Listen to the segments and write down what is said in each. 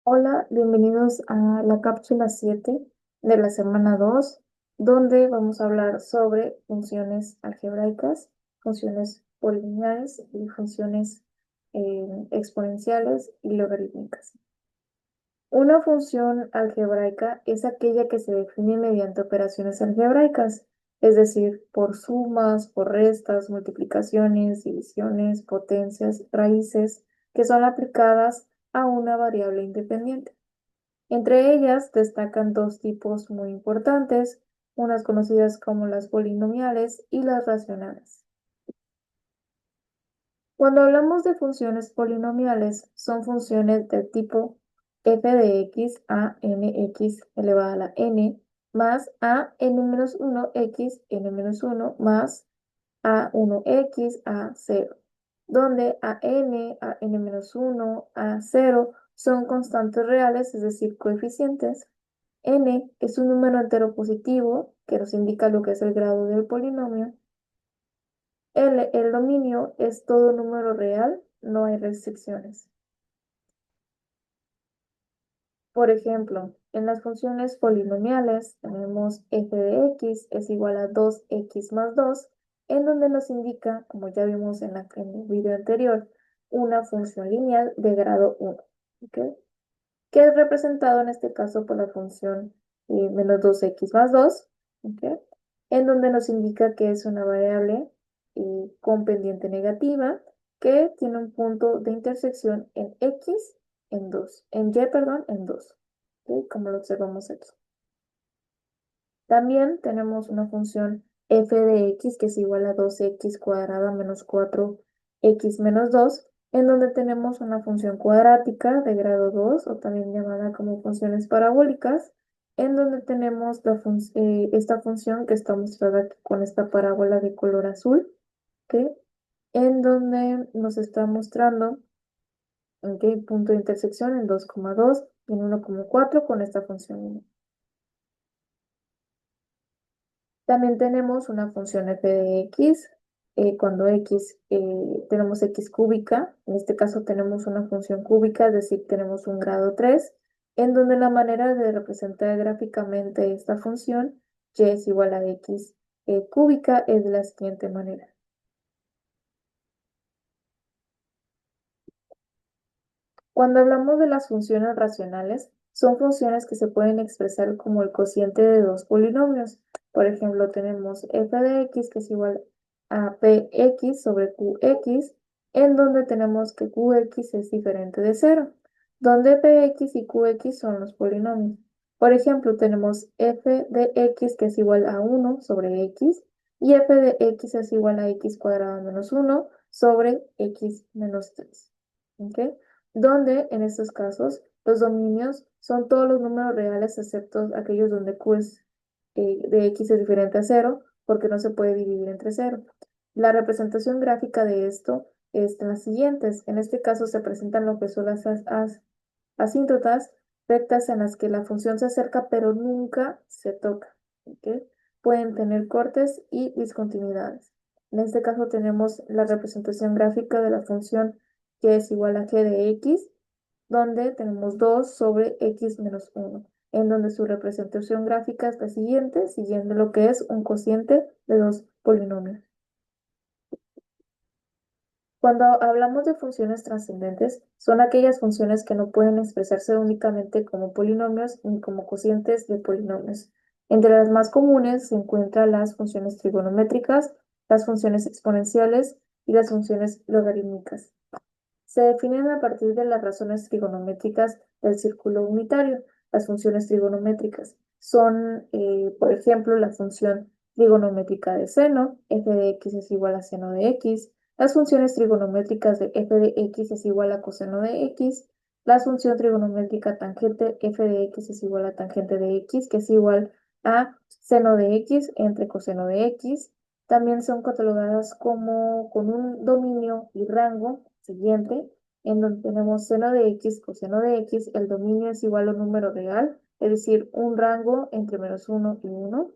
Hola, bienvenidos a la cápsula 7 de la semana 2, donde vamos a hablar sobre funciones algebraicas, funciones polinomiales y funciones exponenciales y logarítmicas. Una función algebraica es aquella que se define mediante operaciones algebraicas, es decir, por sumas, por restas, multiplicaciones, divisiones, potencias, raíces, que son aplicadas a una variable independiente. Entre ellas destacan dos tipos muy importantes, unas conocidas como las polinomiales y las racionales. Cuando hablamos de funciones polinomiales, son funciones del tipo f de x a nx elevada a la n más a n-1 x n-1 más a 1x a 0, donde a n, a n-1, a 0 son constantes reales, es decir, coeficientes. N es un número entero positivo que nos indica lo que es el grado del polinomio. El dominio es todo número real, no hay restricciones. Por ejemplo, en las funciones polinomiales tenemos f de x es igual a 2x más 2, en donde nos indica, como ya vimos en el video anterior, una función lineal de grado 1, ¿ok? Que es representado en este caso por la función menos 2x más 2, ¿ok? En donde nos indica que es una variable con pendiente negativa que tiene un punto de intersección en x en 2, en y, perdón, en 2, ¿ok? Como lo observamos aquí. También tenemos una función f de x que es igual a 2x cuadrada menos 4x menos 2, en donde tenemos una función cuadrática de grado 2, o también llamada como funciones parabólicas, en donde tenemos esta función que está mostrada aquí con esta parábola de color azul, ¿ok? En donde nos está mostrando ¿ok? Punto de intersección en 2,2 y en 1,4 con esta función. También tenemos una función f de x, cuando x tenemos x cúbica, en este caso tenemos una función cúbica, es decir, tenemos un grado 3, en donde la manera de representar gráficamente esta función, y es igual a x cúbica, es de la siguiente manera. Cuando hablamos de las funciones racionales, son funciones que se pueden expresar como el cociente de dos polinomios. Por ejemplo, tenemos f de x que es igual a px sobre qx, en donde tenemos que qx es diferente de cero, donde px y qx son los polinomios. Por ejemplo, tenemos f de x que es igual a 1 sobre x y f de x es igual a x cuadrado menos 1 sobre x menos 3. ¿Ok? Donde en estos casos los dominios son todos los números reales excepto aquellos donde q de x es diferente a cero, porque no se puede dividir entre cero. La representación gráfica de esto es la siguientes. En este caso se presentan lo que son las asíntotas rectas en las que la función se acerca pero nunca se toca. ¿Ok? Pueden tener cortes y discontinuidades. En este caso tenemos la representación gráfica de la función que es igual a g de x, donde tenemos 2 sobre x menos 1, en donde su representación gráfica es la siguiente, siguiendo lo que es un cociente de dos polinomios. Cuando hablamos de funciones trascendentes, son aquellas funciones que no pueden expresarse únicamente como polinomios ni como cocientes de polinomios. Entre las más comunes se encuentran las funciones trigonométricas, las funciones exponenciales y las funciones logarítmicas. Se definen a partir de las razones trigonométricas del círculo unitario. Las funciones trigonométricas son, por ejemplo, la función trigonométrica de seno, f de x es igual a seno de x, las funciones trigonométricas de f de x es igual a coseno de x, la función trigonométrica tangente f de x es igual a tangente de x, que es igual a seno de x entre coseno de x. También son catalogadas como con un dominio y rango siguiente, en donde tenemos seno de x, coseno de x, el dominio es igual a un número real, es decir, un rango entre menos 1 y 1.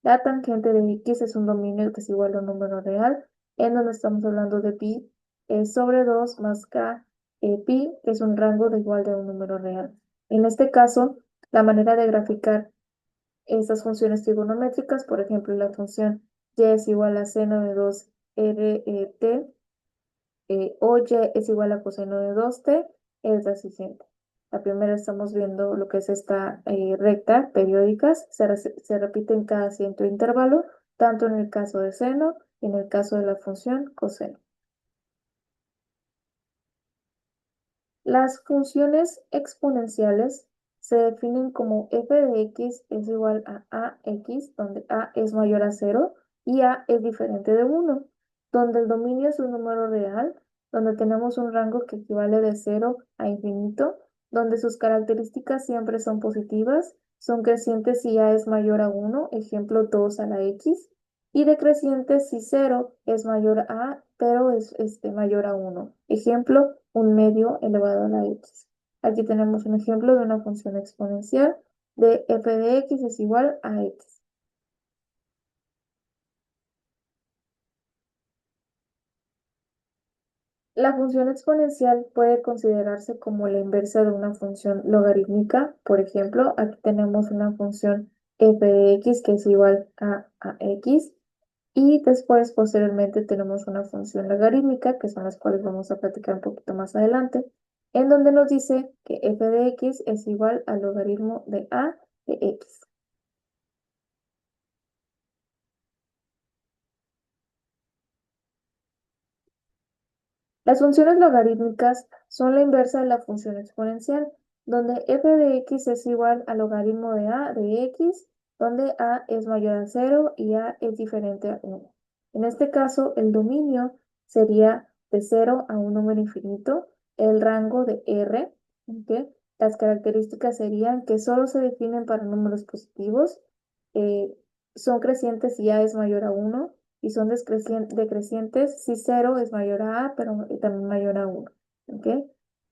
La tangente de x es un dominio que es igual a un número real, en donde estamos hablando de pi sobre 2 más k pi, que es un rango de igual de un número real. En este caso, la manera de graficar estas funciones trigonométricas, por ejemplo, la función y es igual a seno de 2 rt o y es igual a coseno de 2t, es la siguiente. La primera estamos viendo lo que es esta recta periódicas, se repite en cada cierto intervalo, tanto en el caso de seno y en el caso de la función coseno. Las funciones exponenciales se definen como f de x es igual a ax, donde a es mayor a 0 y a es diferente de 1, donde el dominio es un número real, donde tenemos un rango que equivale de 0 a infinito, donde sus características siempre son positivas, son crecientes si a es mayor a 1, ejemplo 2 a la x, y decrecientes si 0 es mayor a, pero es mayor a 1. Ejemplo, un medio elevado a la x. Aquí tenemos un ejemplo de una función exponencial de f de x es igual a x. La función exponencial puede considerarse como la inversa de una función logarítmica. Por ejemplo, aquí tenemos una función f de x que es igual a x. Y después, posteriormente, tenemos una función logarítmica, que son las cuales vamos a platicar un poquito más adelante, en donde nos dice que f de x es igual al logaritmo de a de x. Las funciones logarítmicas son la inversa de la función exponencial, donde f de x es igual al logaritmo de a de x, donde a es mayor a 0 y a es diferente a 1. En este caso, el dominio sería de 0 a un número infinito, el rango de r, ¿ok? Las características serían que solo se definen para números positivos, eh, son crecientes si a es mayor a 1 y son decrecientes si 0 es mayor a pero también mayor a 1. ¿Ok?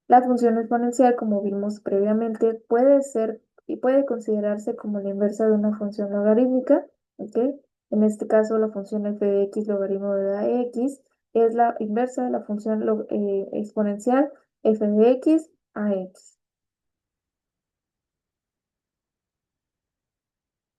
La función exponencial, como vimos previamente, puede ser y puede considerarse como la inversa de una función logarítmica. ¿Ok? En este caso, la función f de x logaritmo de la x es la inversa de la función exponencial f de x a x.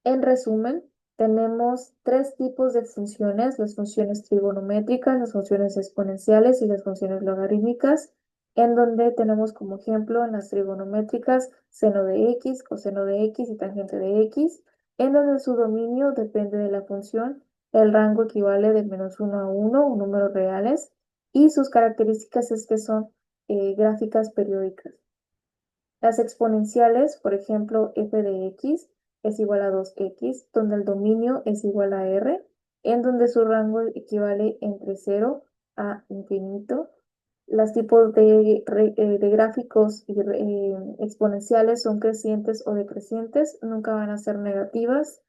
En resumen, tenemos tres tipos de funciones: las funciones trigonométricas, las funciones exponenciales y las funciones logarítmicas, en donde tenemos como ejemplo en las trigonométricas seno de x, coseno de x y tangente de x, en donde su dominio depende de la función, el rango equivale de -1 a 1, números reales, y sus características es que son gráficas periódicas. Las exponenciales, por ejemplo, f de x es igual a 2x, donde el dominio es igual a r, en donde su rango equivale entre 0 a infinito. Los tipos de gráficos exponenciales son crecientes o decrecientes, nunca van a ser negativas.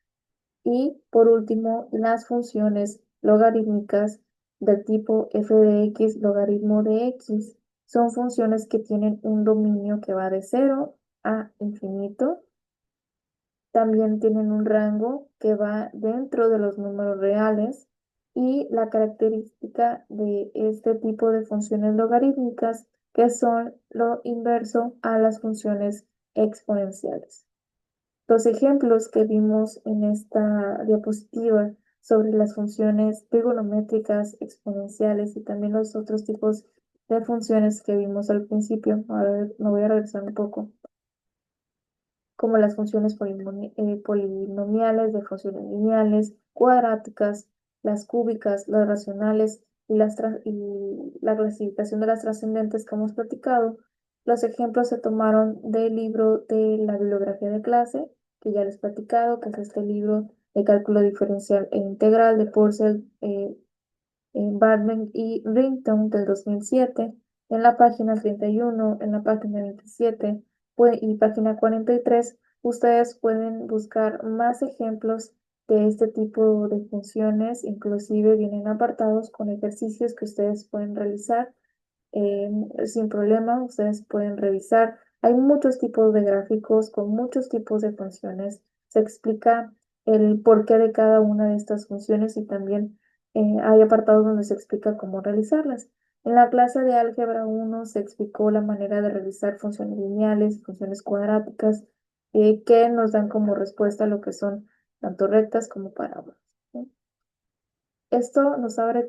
Y por último, las funciones logarítmicas del tipo f de x logaritmo de x son funciones que tienen un dominio que va de 0 a infinito. También tienen un rango que va dentro de los números reales y la característica de este tipo de funciones logarítmicas que son lo inverso a las funciones exponenciales. Los ejemplos que vimos en esta diapositiva sobre las funciones trigonométricas, exponenciales y también los otros tipos de funciones que vimos al principio, ahora me voy a regresar un poco, como las funciones polinomiales, de funciones lineales, cuadráticas, las cúbicas, las racionales y la clasificación de las trascendentes que hemos platicado. Los ejemplos se tomaron del libro de la bibliografía de clase, que ya les he platicado, que es este libro de cálculo diferencial e integral de Purcell, Bartman y Rington del 2007, en la página 31, en la página 27 y página 43, ustedes pueden buscar más ejemplos de este tipo de funciones, inclusive vienen apartados con ejercicios que ustedes pueden realizar sin problema, ustedes pueden revisar. Hay muchos tipos de gráficos con muchos tipos de funciones. Se explica el porqué de cada una de estas funciones y también hay apartados donde se explica cómo realizarlas. En la clase de álgebra 1 se explicó la manera de realizar funciones lineales y funciones cuadráticas que nos dan como respuesta lo que son tanto rectas como parábolas, ¿sí? Esto nos abre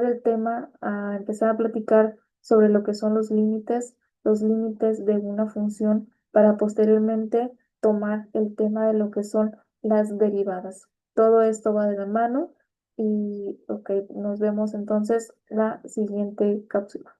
el tema a empezar a platicar sobre lo que son los límites de una función para posteriormente tomar el tema de lo que son las derivadas. Todo esto va de la mano y ok, nos vemos entonces la siguiente cápsula.